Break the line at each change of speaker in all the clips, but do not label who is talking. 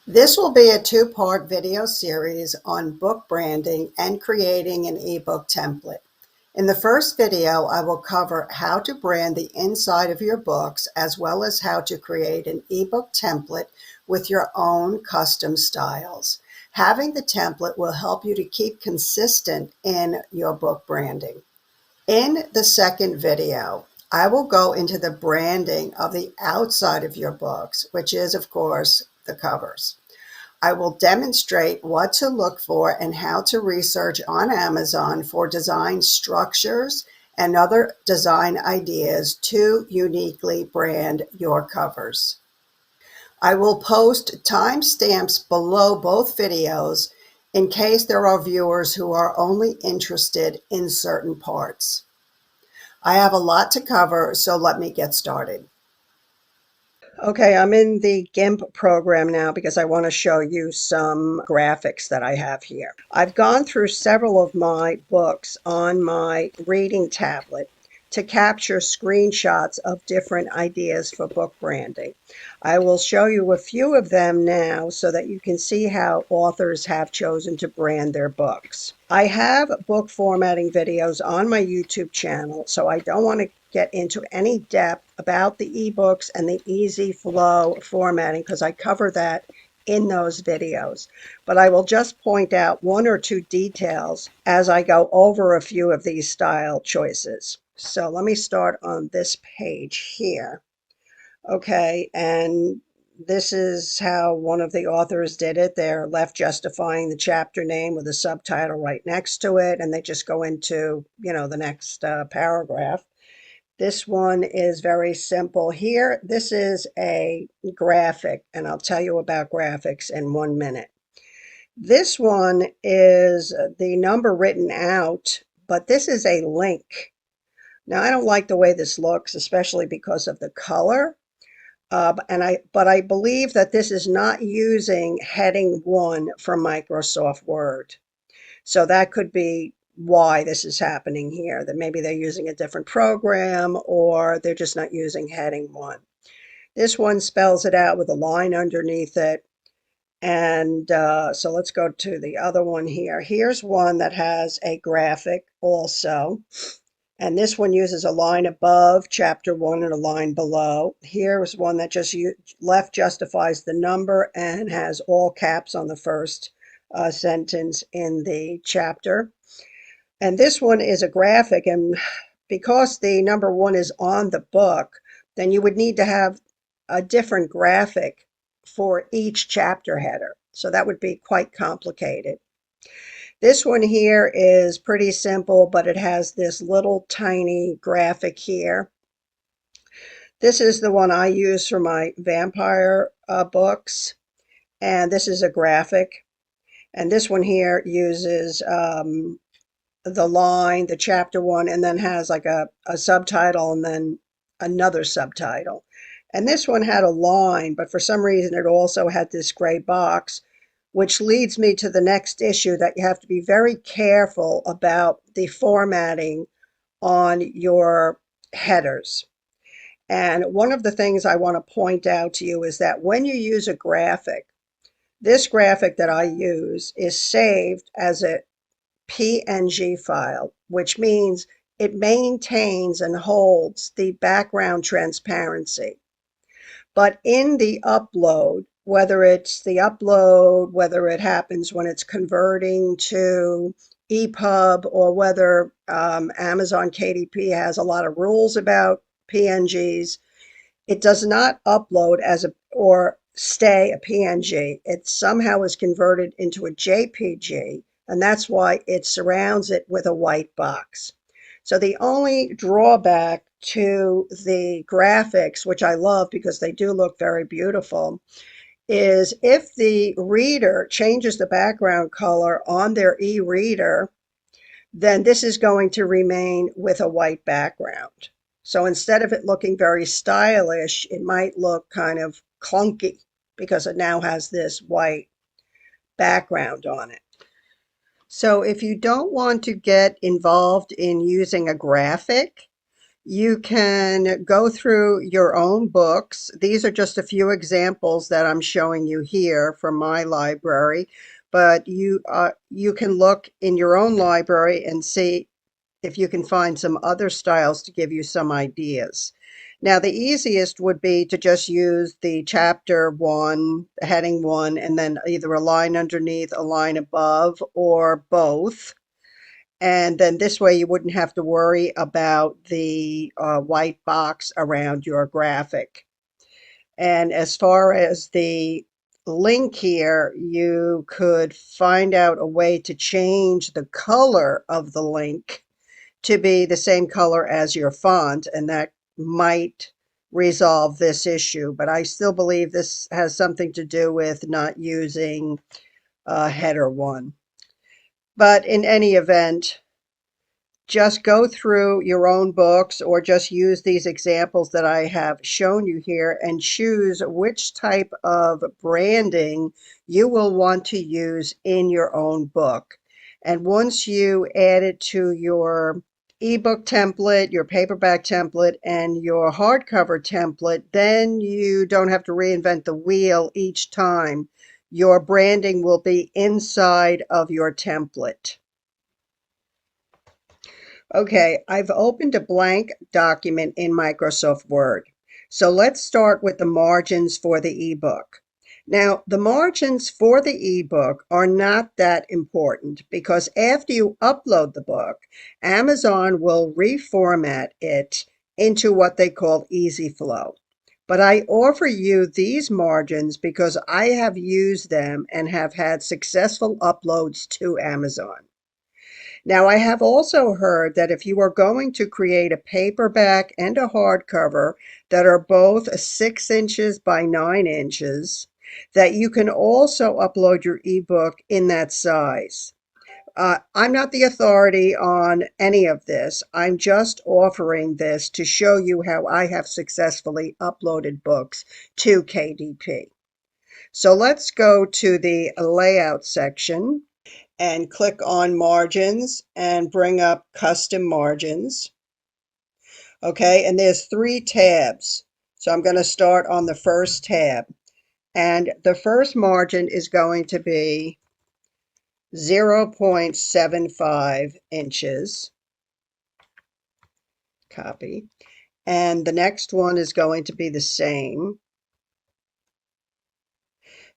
This will be a two-part video series on book branding and creating an ebook template. In the first video, I will cover how to brand the inside of your books as well as how to create an ebook template with your own custom styles. Having the template will help you to keep consistent in your book branding. In the second video, I will go into the branding of the outside of your books, which is, of course, the covers. I will demonstrate what to look for and how to research on Amazon for design structures and other design ideas to uniquely brand your covers. I will post timestamps below both videos in case there are viewers who are only interested in certain parts. I have a lot to cover, so let me get started. Okay, I'm in the GIMP program now because I want to show you some graphics that I have here. I've gone through several of my books on my reading tablet to capture screenshots of different ideas for book branding. I will show you a few of them now so that you can see how authors have chosen to brand their books. I have book formatting videos on my YouTube channel, so I don't want to get into any depth about the ebooks and the easy flow formatting because I cover that in those videos. But I will just point out one or two details as I go over a few of these style choices. So let me start on this page here. Okay, and this is how one of the authors did it. They're left justifying the chapter name with a subtitle right next to it, and they just go into, the next paragraph. This one is very simple here. This is a graphic, and I'll tell you about graphics in 1 minute. This one is the number written out, but this is a link. Now, I don't like the way this looks, especially because of the color. But I believe that this is not using heading 1 from Microsoft Word. So that could be why this is happening here, that maybe they're using a different program or they're just not using heading 1. This one spells it out with a line underneath it. And so let's go to the other one here. Here's one that has a graphic also. And this one uses a line above chapter 1 and a line below. Here's one that just left justifies the number and has all caps on the first sentence in the chapter. And this one is a graphic, and because the number 1 is on the book, then you would need to have a different graphic for each chapter header. So that would be quite complicated. This one here is pretty simple, but it has this little tiny graphic here. This is the one I use for my vampire books, and this is a graphic. And this one here uses the line, the chapter 1, and then has like a subtitle and then another subtitle. And this one had a line, but for some reason it also had this gray box, which leads me to the next issue, that you have to be very careful about the formatting on your headers. And one of the things I want to point out to you is that when you use a graphic, this graphic that I use is saved as a PNG file, which means it maintains and holds the background transparency. But in the upload, whether it happens when it's converting to EPUB, or whether Amazon KDP has a lot of rules about PNGs, it does not upload or stay a PNG. It somehow is converted into a JPG, and that's why it surrounds it with a white box. So the only drawback to the graphics, which I love because they do look very beautiful, is if the reader changes the background color on their e-reader, then this is going to remain with a white background. So instead of it looking very stylish, it might look kind of clunky because it now has this white background on it. So if you don't want to get involved in using a graphic, You can go through your own books. These are just a few examples that I'm showing you here from my library, but you can look in your own library and see if you can find some other styles to give you some ideas. Now, the easiest would be to just use the chapter one, heading one, and then either a line underneath, a line above, or both. And then this way you wouldn't have to worry about the white box around your graphic. And as far as the link here, you could find out a way to change the color of the link to be the same color as your font, and that might resolve this issue. But I still believe this has something to do with not using header one. But in any event, just go through your own books or just use these examples that I have shown you here and choose which type of branding you will want to use in your own book. And once you add it to your ebook template, your paperback template, and your hardcover template, then you don't have to reinvent the wheel each time. Your branding will be inside of your template. Okay, I've opened a blank document in Microsoft Word. So let's start with the margins for the ebook. Now, the margins for the ebook are not that important because after you upload the book, Amazon will reformat it into what they call Easy Flow. But I offer you these margins because I have used them and have had successful uploads to Amazon. Now, I have also heard that if you are going to create a paperback and a hardcover that are both 6 inches by 9 inches, that you can also upload your ebook in that size. I'm not the authority on any of this. I'm just offering this to show you how I have successfully uploaded books to KDP. So let's go to the layout section and click on margins and bring up custom margins. Okay, and there's 3 tabs. So I'm going to start on the first tab. And the first margin is going to be 0.75 inches. Copy. And the next one is going to be the same.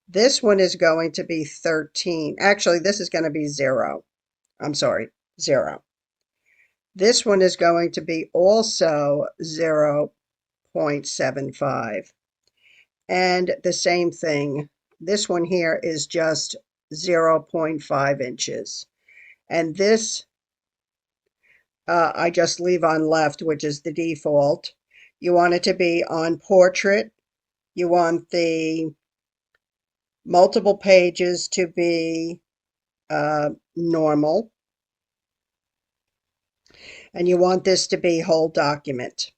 This one is going to be 13. Actually, this is going to be 0. I'm sorry, 0. This one is going to be also 0.75. And the same thing, this one here is just 0.5 inches. And this I just leave on left, which is the default. You want it to be on portrait. You want the multiple pages to be normal. And you want this to be whole document.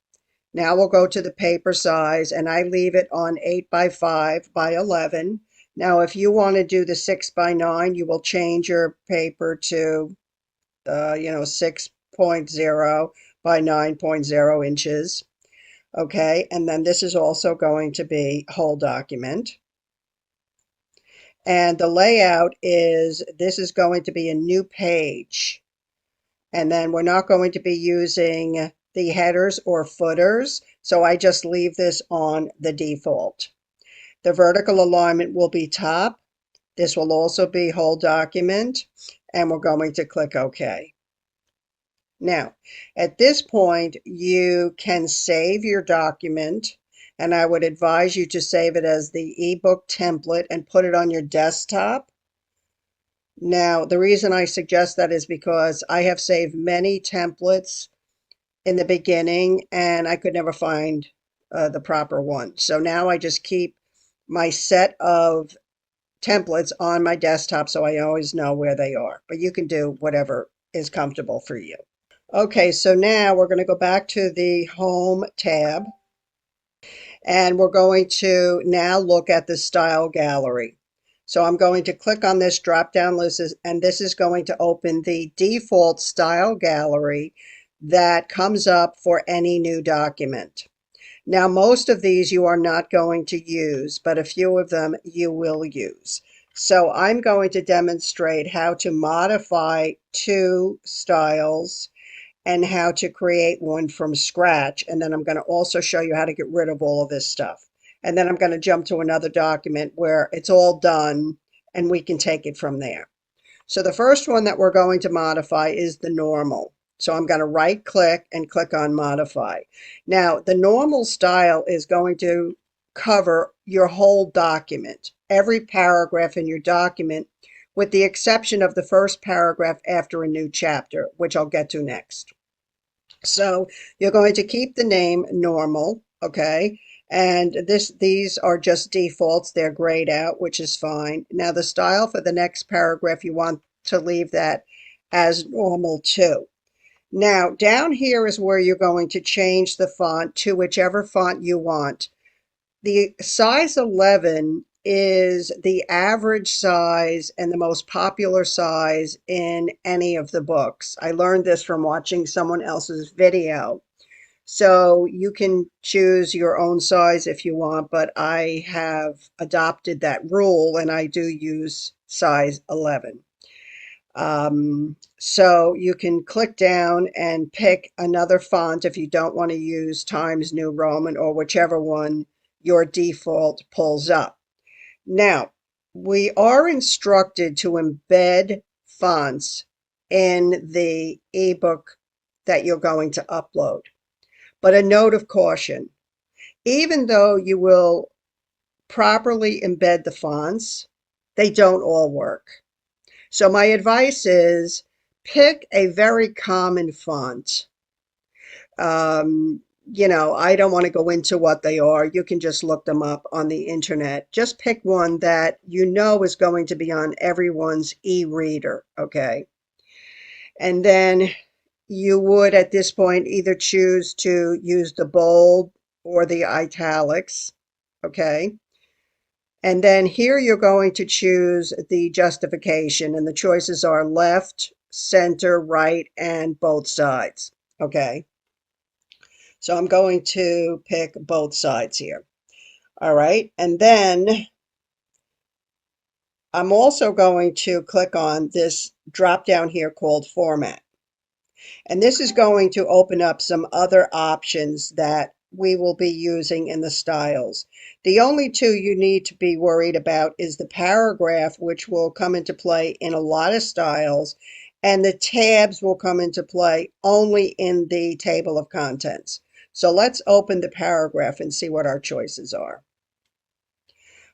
Now we'll go to the paper size, and I leave it on 8 by 5 by 11. Now, if you want to do the 6 by 9, you will change your paper to, 6.0 by 9.0 inches. Okay, and then this is also going to be whole document. And the layout is, this is going to be a new page. And then we're not going to be using the headers or footers, so I just leave this on the default. The vertical alignment will be top. This will also be whole document, and we're going to click OK. Now, at this point, you can save your document, and I would advise you to save it as the ebook template and put it on your desktop. Now, the reason I suggest that is because I have saved many templates in the beginning and I could never find the proper one. So now I just keep my set of templates on my desktop so I always know where they are. But you can do whatever is comfortable for you. Okay, so now we're going to go back to the Home tab and we're going to now look at the Style Gallery. So I'm going to click on this drop-down list, and this is going to open the default Style Gallery that comes up for any new document. Now, most of these you are not going to use, but a few of them you will use. So I'm going to demonstrate how to modify two styles and how to create one from scratch. And then I'm going to also show you how to get rid of all of this stuff. And then I'm going to jump to another document where it's all done and we can take it from there. So the first one that we're going to modify is the normal. So I'm going to right click and click on modify. Now the normal style is going to cover your whole document, every paragraph in your document, with the exception of the first paragraph after a new chapter, which I'll get to next. So you're going to keep the name normal, okay? And these are just defaults. They're grayed out, which is fine. Now the style for the next paragraph, you want to leave that as normal too. Now down here is where you're going to change the font to whichever font you want. The size 11 is the average size and the most popular size in any of the books. I learned this from watching someone else's video. So you can choose your own size if you want, but I have adopted that rule and I do use size 11. So you can click down and pick another font if you don't want to use Times New Roman or whichever one your default pulls up. Now, we are instructed to embed fonts in the ebook that you're going to upload. But a note of caution, even though you will properly embed the fonts, they don't all work. So my advice is pick a very common font. I don't want to go into what they are. You can just look them up on the internet. Just pick one that you know is going to be on everyone's e-reader, okay? And then you would at this point either choose to use the bold or the italics, okay? And then here you're going to choose the justification, and the choices are left, center, right, and both sides, okay? So I'm going to pick both sides here. All right, and then I'm also going to click on this drop down here called Format. And this is going to open up some other options that we will be using in the styles. The only two you need to be worried about is the paragraph, which will come into play in a lot of styles, and the tabs will come into play only in the table of contents. So let's open the paragraph and see what our choices are.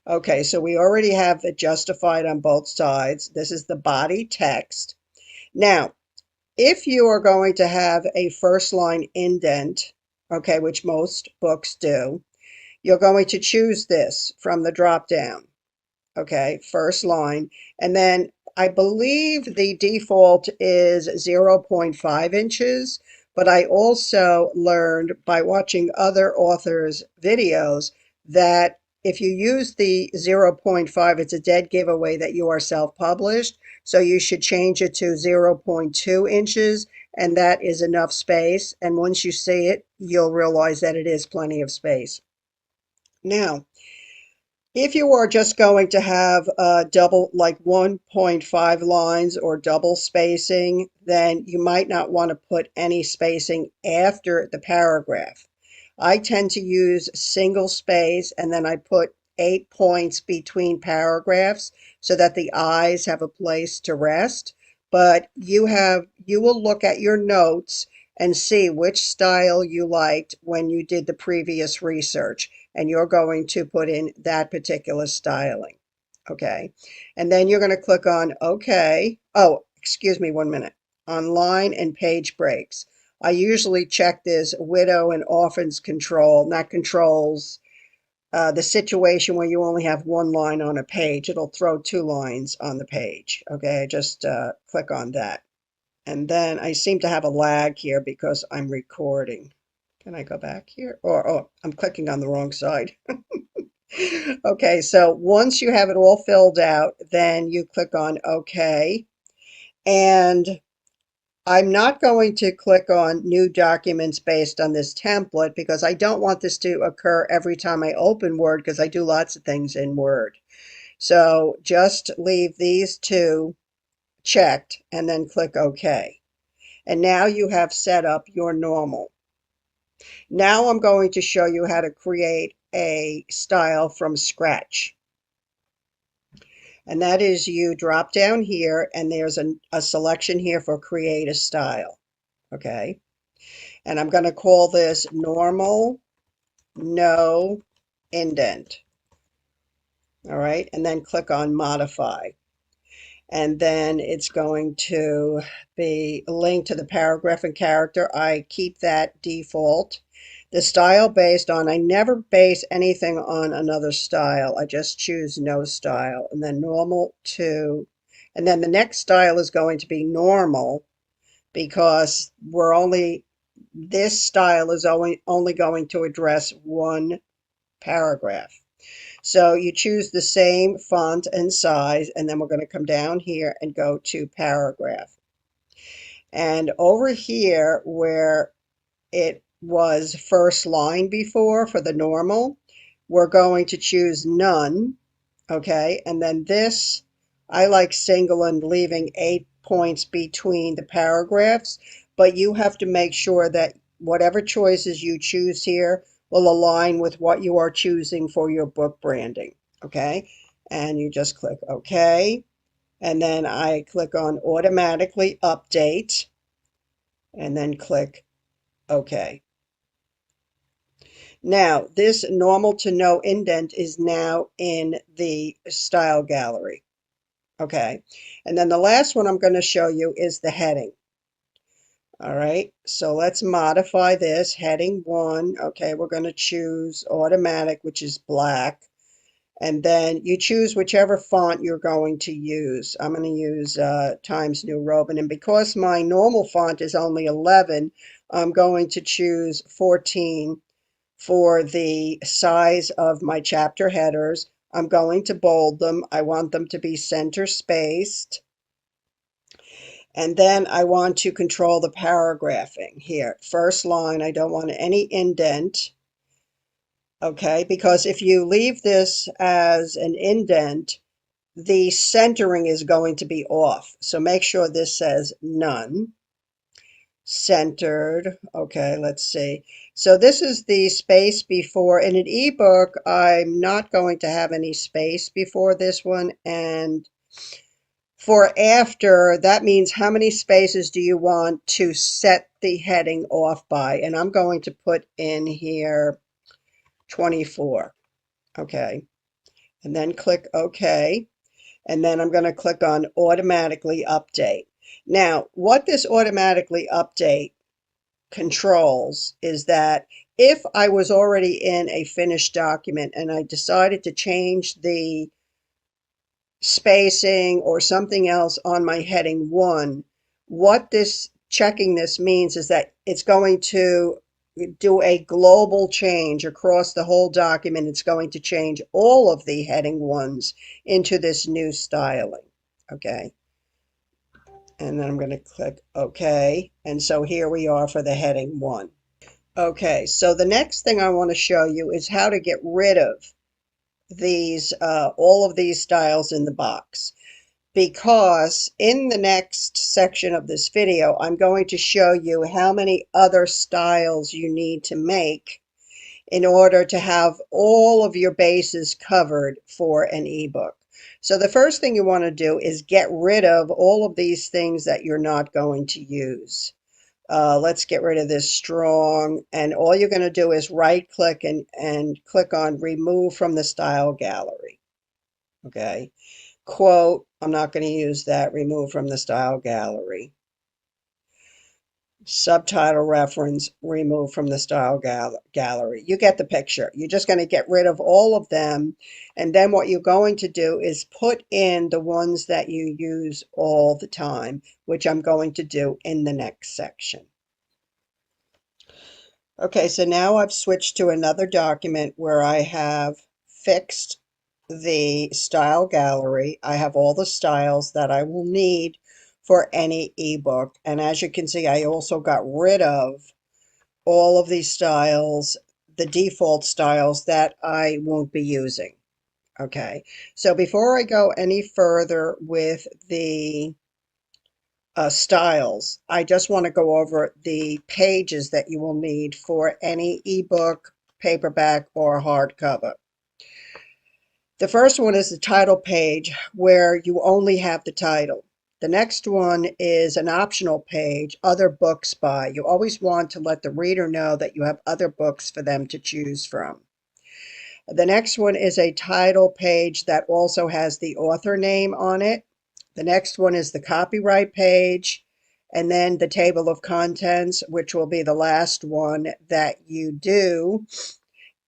Okay, so we already have it justified on both sides. This is the body text. Now, if you are going to have a first line indent, okay, which most books do, you're going to choose this from the drop down, okay, first line. And then I believe the default is 0.5 inches, but I also learned by watching other authors' videos that if you use the 0.5, it's a dead giveaway that you are self-published. So you should change it to 0.2 inches, and that is enough space. And once you see it, you'll realize that it is plenty of space. Now, if you are just going to have double, like 1.5 lines or double spacing, then you might not want to put any spacing after the paragraph. I tend to use single space, and then I put 8 points between paragraphs so that the eyes have a place to rest. But you will look at your notes and see which style you liked when you did the previous research, and you're going to put in that particular styling, okay? And then you're going to click on OK. Oh, excuse me 1 minute. On line and page breaks. I usually check this widow and orphans control, and that controls the situation where you only have one line on a page. It'll throw 2 lines on the page, okay? Just click on that. And then I seem to have a lag here because I'm recording. Can I go back here? Oh, I'm clicking on the wrong side. Okay, so once you have it all filled out, then you click on OK. And I'm not going to click on new documents based on this template because I don't want this to occur every time I open Word because I do lots of things in Word. So just leave these two checked and then click OK. And now you have set up your normal. Now I'm going to show you how to create a style from scratch. And that is you drop down here and there's a selection here for create a style. Okay. And I'm going to call this normal, no indent. All right. And then click on modify. And then it's going to be linked to the paragraph and character. I keep that default. The style based on, I never base anything on another style. I just choose no style and then normal to, and then the next style is going to be normal because this style is only going to address one paragraph. So you choose the same font and size, and then we're going to come down here and go to paragraph. And over here where it was first line before for the normal, we're going to choose none. Okay, and then this, I like single and leaving 8 points between the paragraphs, but you have to make sure that whatever choices you choose here will align with what you are choosing for your book branding. Okay, and you just click OK, and then I click on automatically update, and then click OK. Now, this normal to no indent is now in the style gallery. Okay, and then the last one I'm going to show you is the heading. All right, so let's modify this. Heading 1, okay, we're going to choose automatic, which is black. And then you choose whichever font you're going to use. I'm going to use Times New Roman. And because my normal font is only 11, I'm going to choose 14 for the size of my chapter headers. I'm going to bold them. I want them to be center spaced. And then I want to control the paragraphing here. First line, I don't want any indent. Okay, because if you leave this as an indent, the centering is going to be off. So make sure this says none. Centered. Okay, let's see. So this is the space before. In an ebook, I'm not going to have any space before this one. And for after, that means how many spaces do you want to set the heading off by? And I'm going to put in here 24. Okay. And then click OK. And then I'm going to click on automatically update. Now, what this automatically update controls is that if I was already in a finished document and I decided to change the spacing or something else on my heading 1, what this checking this means is that it's going to do a global change across the whole document. It's going to change all of the heading 1s into this new styling. Okay. And then I'm going to click OK. And so here we are for the heading 1. Okay, so the next thing I want to show you is how to get rid of these, all of these styles in the box. Because in the next section of this video, I'm going to show you how many other styles you need to make in order to have all of your bases covered for an ebook. So the first thing you want to do is get rid of all of these things that you're not going to use. Let's get rid of this strong, and all you're going to do is right click and click on remove from the style gallery. Okay, quote, I'm not going to use that, remove from the style gallery. Subtitle reference, remove from the style gallery. You get the picture. You're just going to get rid of all of them, and then what you're going to do is put in the ones that you use all the time, which I'm going to do in the next section. Okay, so now I've switched to another document where I have fixed the style gallery. I have all the styles that I will need for any ebook. And as you can see, I also got rid of all of these styles, the default styles that I won't be using. Okay, so before I go any further with the styles, I just want to go over the pages that you will need for any ebook, paperback, or hardcover. The first one is the title page, where you only have the title. The next one is an optional page, other books by. You always want to let the reader know that you have other books for them to choose from. The next one is a title page that also has the author name on it. The next one is the copyright page, and then the table of contents, which will be the last one that you do.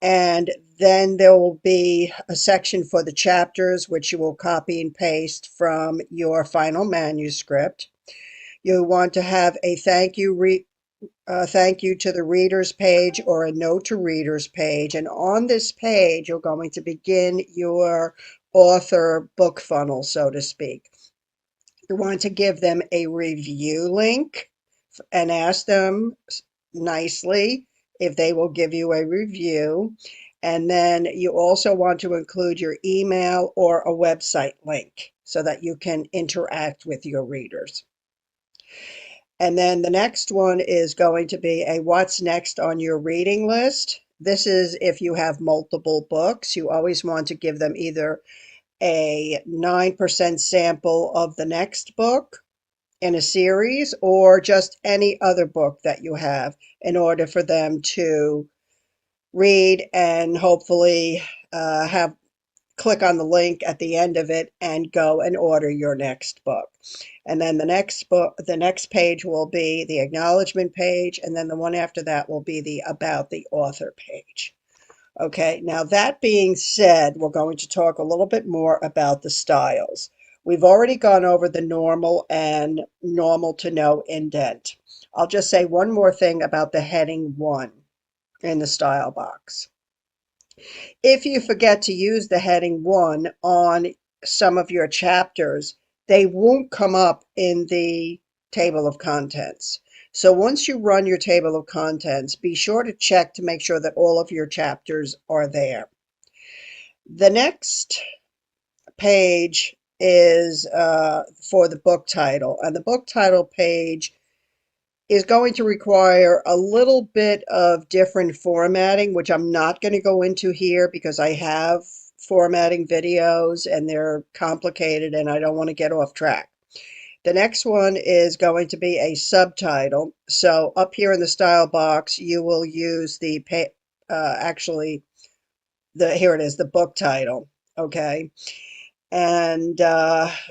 And then there will be a section for the chapters, which you will copy and paste from your final manuscript. You want to have a thank you to the readers page or a note to readers page. And on this page, you're going to begin your author book funnel, so to speak. You want to give them a review link and ask them nicely if they will give you a review. And then you also want to include your email or a website link so that you can interact with your readers. And then the next one is going to be a what's next on your reading list. This is if you have multiple books. You always want to give them either a 9% sample of the next book in a series or just any other book that you have in order for them to read and hopefully have click on the link at the end of it and go and order your next book. And then the next page will be the acknowledgement page, and then the one after that will be the about the author page. Okay, now that being said, we're going to talk a little bit more about the styles. We've already gone over the normal and normal to no indent. I'll just say one more thing about the heading 1 in the style box. If you forget to use the heading 1 on some of your chapters, they won't come up in the table of contents. So once you run your table of contents, be sure to check to make sure that all of your chapters are there. The next page is for the book title, and the book title page is going to require a little bit of different formatting, which I'm not going to go into here because I have formatting videos and they're complicated and I don't want to get off track. The next one is going to be a subtitle. So up here in the style box, you will use the, here it is, the book title, okay? And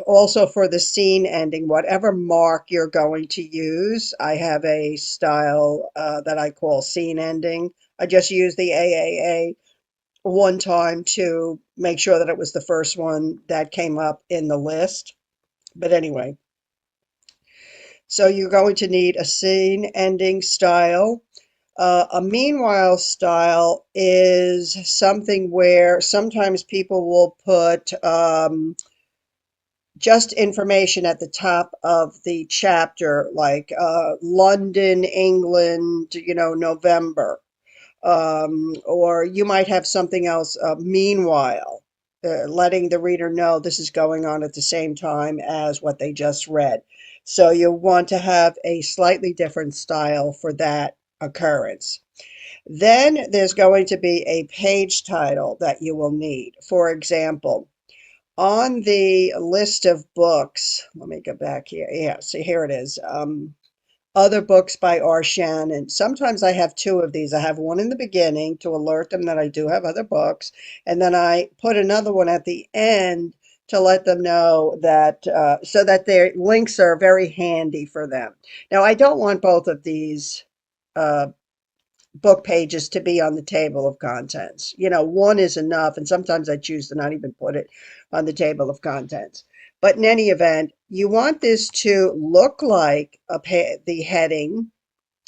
also for the scene ending, whatever mark you're going to use, I have a style that I call scene ending. I just used the AAA one time to make sure that it was the first one that came up in the list. But anyway, so you're going to need a scene ending style. A meanwhile style is something where sometimes people will put just information at the top of the chapter, like London, England, November. Or you might have something else, meanwhile, letting the reader know this is going on at the same time as what they just read. So you want to have a slightly different style for that occurrence. Then there's going to be a page title that you will need. For example, on the list of books, let me go back here. Yeah, see, here it is. Other books by R. Shannon. Sometimes I have two of these. I have one in the beginning to alert them that I do have other books, and then I put another one at the end to let them know that, so that their links are very handy for them. Now, I don't want both of these book pages to be on the table of contents. One is enough, and sometimes I choose to not even put it on the table of contents. But in any event, you want this to look like the heading,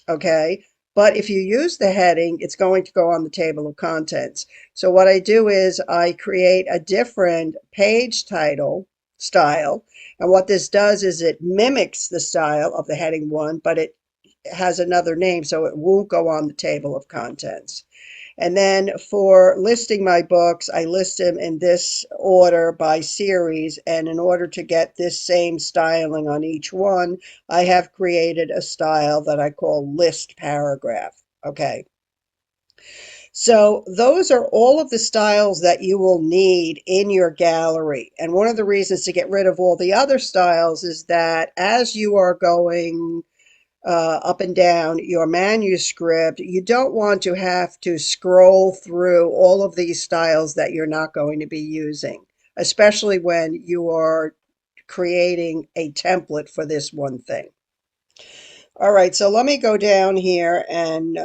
okay? But if you use the heading, it's going to go on the table of contents. So what I do is I create a different page title style. And what this does is it mimics the style of the heading 1, but it has another name, so it won't go on the table of contents. And then for listing my books, I list them in this order by series. And in order to get this same styling on each one, I have created a style that I call list paragraph. Okay. So those are all of the styles that you will need in your gallery. And one of the reasons to get rid of all the other styles is that as you are going up and down your manuscript, you don't want to have to scroll through all of these styles that you're not going to be using, especially when you are creating a template for this one thing. All right, so let me go down here and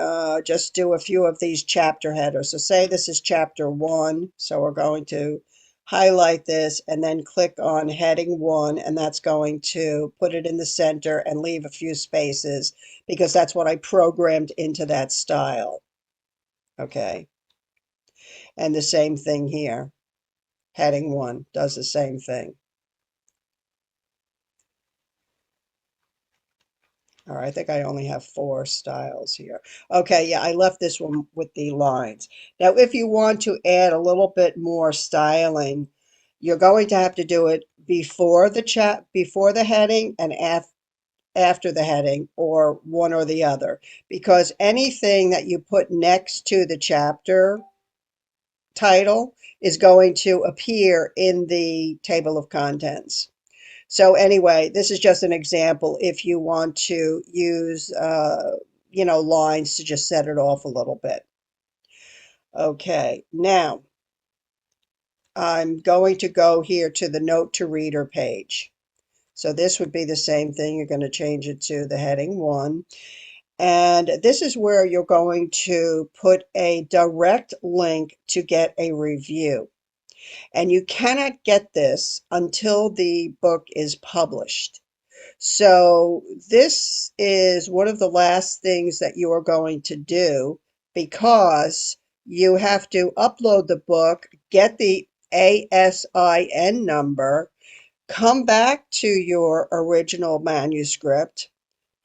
just do a few of these chapter headers. So say this is chapter 1, so we're going to highlight this and then click on heading 1, and that's going to put it in the center and leave a few spaces because that's what I programmed into that style. Okay, and the same thing here. Heading 1 does the same thing. All right, I think I only have 4 styles here. Okay, yeah, I left this one with the lines. Now, if you want to add a little bit more styling, you're going to have to do it before before the heading and after the heading, or one or the other, because anything that you put next to the chapter title is going to appear in the table of contents. So anyway, this is just an example if you want to use, lines to just set it off a little bit. Okay, now I'm going to go here to the note to reader page. So this would be the same thing. You're going to change it to the heading 1. And this is where you're going to put a direct link to get a review. And you cannot get this until the book is published. So this is one of the last things that you are going to do, because you have to upload the book, get the ASIN number, come back to your original manuscript,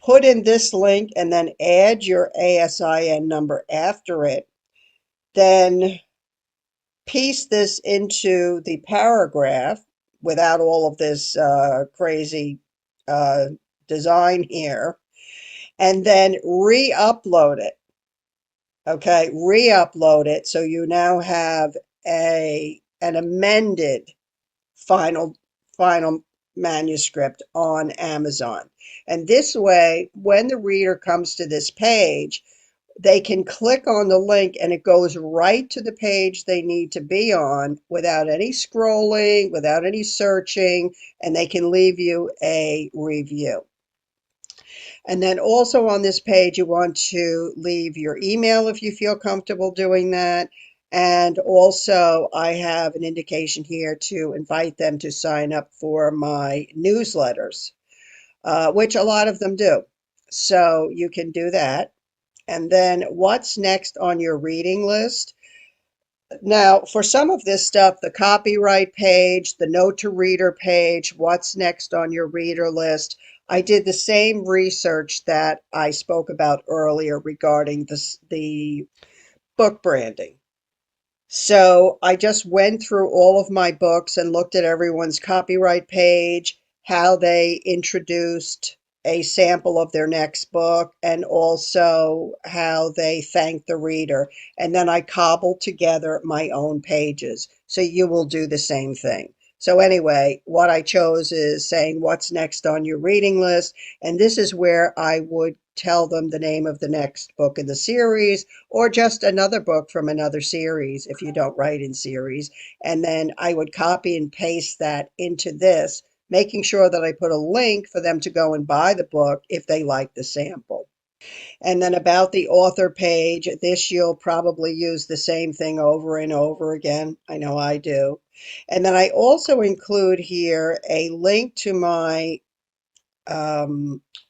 put in this link, and then add your ASIN number after it. Then piece this into the paragraph without all of this crazy uh, design here, and then re-upload it. Okay, re-upload it so you now have an amended final final manuscript on Amazon. And this way, when the reader comes to this page, they can click on the link and it goes right to the page they need to be on without any scrolling, without any searching, and they can leave you a review. And then also on this page, you want to leave your email if you feel comfortable doing that. And also, I have an indication here to invite them to sign up for my newsletters, which a lot of them do. So you can do that. And then what's next on your reading list? Now, for some of this stuff, the copyright page, the note to reader page, what's next on your reader list, I did the same research that I spoke about earlier regarding the book branding. So I just went through all of my books and looked at everyone's copyright page, how they introduced a sample of their next book, and also how they thanked the reader. And then I cobbled together my own pages. So you will do the same thing. So anyway, what I chose is saying what's next on your reading list. And this is where I would tell them the name of the next book in the series, or just another book from another series if you don't write in series. And then I would copy and paste that into this, making sure that I put a link for them to go and buy the book if they like the sample. And then about the author page, this you'll probably use the same thing over and over again. I know I do. And then I also include here a link to my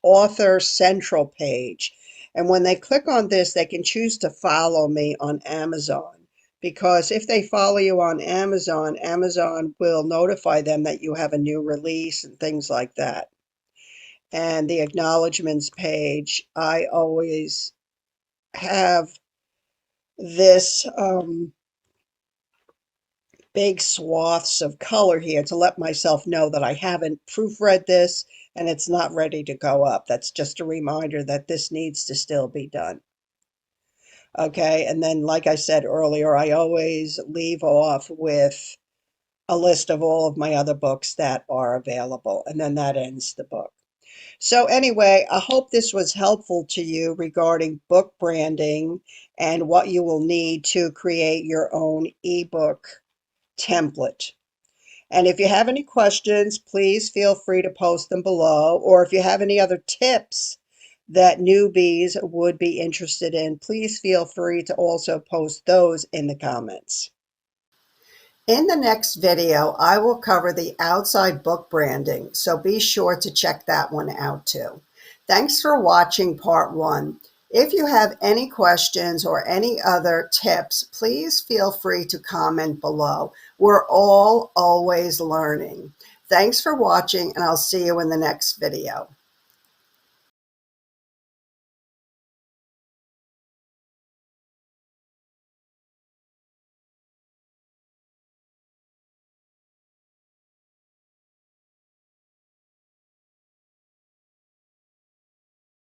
author central page. And when they click on this, they can choose to follow me on Amazon. because if they follow you on Amazon, Amazon will notify them that you have a new release and things like that. And the acknowledgements page, I always have this big swaths of color here to let myself know that I haven't proofread this and it's not ready to go up. That's just a reminder that this needs to still be done. Okay, and then like I said earlier, I always leave off with a list of all of my other books that are available, and then that ends the book. So anyway, I hope this was helpful to you regarding book branding and what you will need to create your own ebook template. And if you have any questions, please feel free to post them below. Or if you have any other tips that newbies would be interested in, please feel free to also post those in the comments. In the next video, I will cover the outside book branding, so be sure to check that one out too. Thanks for watching part 1. If you have any questions or any other tips, please feel free to comment below. We're all always learning. Thanks for watching, and I'll see you in the next video.